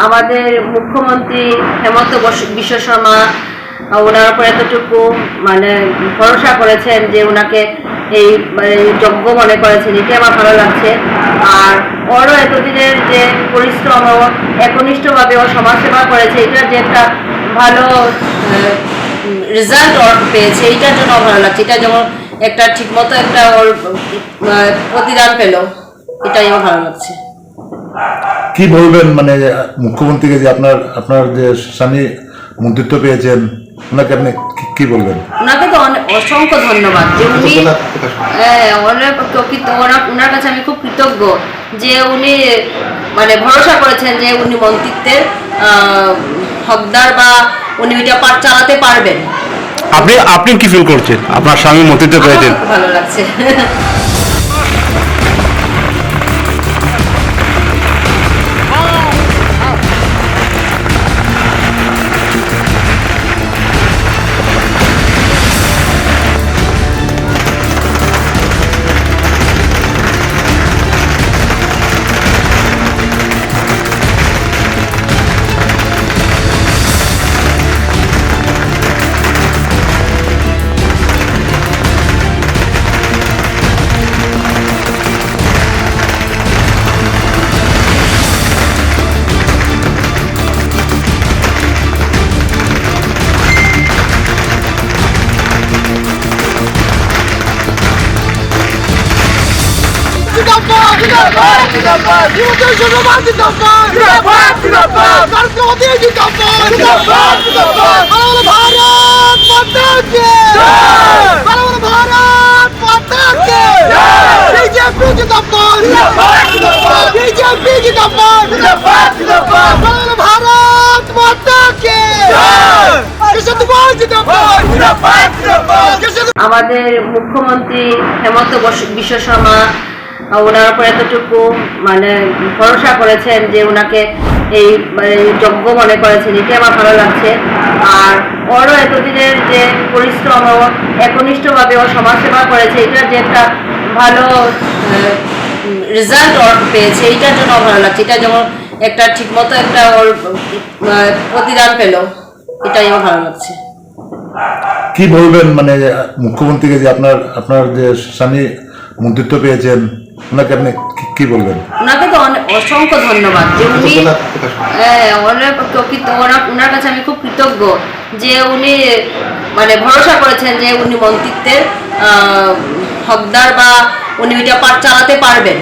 আমাদের মুখ্যমন্ত্রী হেমন্ত বিশ্ব শর্মা ওনার উপর এতটুকু ভরসা করেছেন যে ওনাকে এই যোগ্য মনে করেছেন, এটি আমার ভালো লাগছে। আর ওরও এতদিনের যে পরিশ্রম ও একনিষ্ঠভাবে ও সমাজসেবা করেছে, এটার যে একটা ভালো রেজাল্ট ওর পেয়েছে, এইটার জন্য ভালো লাগছে। এটা যেমন একটা ঠিকমতো একটা ওর প্রতিদান পেল, এটাই আমার ভালো লাগছে। কি বলবেন মুখ্যমন্ত্রীকে যে আপনার যে স্বামী মন্ত্রিত্ব পেয়েছেন, ওনাকে আপনি কি বলবেন? ওনাকে তো অসংখ্য ধন্যবাদ যে উনি ওনার কাছে আমি খুব কৃতজ্ঞ যে উনি ভরসা করেছেন যে উনি মন্ত্রিত্বের হকদার বা উনি ওইটা চালাতে পারবেন। আপনি কি ফিল করছেন আপনার স্বামী মন্ত্রিত্ব পেয়েছেন? ভালো লাগছে। আমাদের মুখ্যমন্ত্রী হেমন্ত বিশ্ব শর্মা ওনার উপর এতটুকু ভরসা করেছেন যে ওনাকে এই যোগ্য মনে করেছেন, এটি আমার ভালো লাগছে। আর ওরও এতদিনের যে পরিশ্রম ও একনিষ্ঠভাবে ও সমাজসেবা করেছে, এটার যে একটা ভালো রেজাল্ট ওর পেয়েছে, এইটার জন্য ভালো লাগছে। এটা যেমন একটা ঠিকমতো একটা ওর প্রতিদান পেল, এটাই আমার ভালো লাগছে। কি বলবেন মুখ্যমন্ত্রীকে যে আপনার যে স্বামী মন্ত্রিত্ব পেয়েছেন, ওনাকে আপনি কি বলবেন? ওনাকে তো অসংখ্য ধন্যবাদ যে উনি ওনার কাছে আমি খুব কৃতজ্ঞ যে উনি ভরসা করেছেন যে উনি মন্ত্রিত্বের হকদার বা উনি ওইটা চালাতে পারবেন।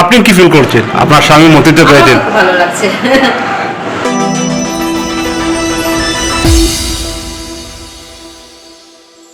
আপনি কি ফিল করছেন আপনার স্বামী মন্ত্রিত্ব পেয়েছেন? ভালো লাগছে।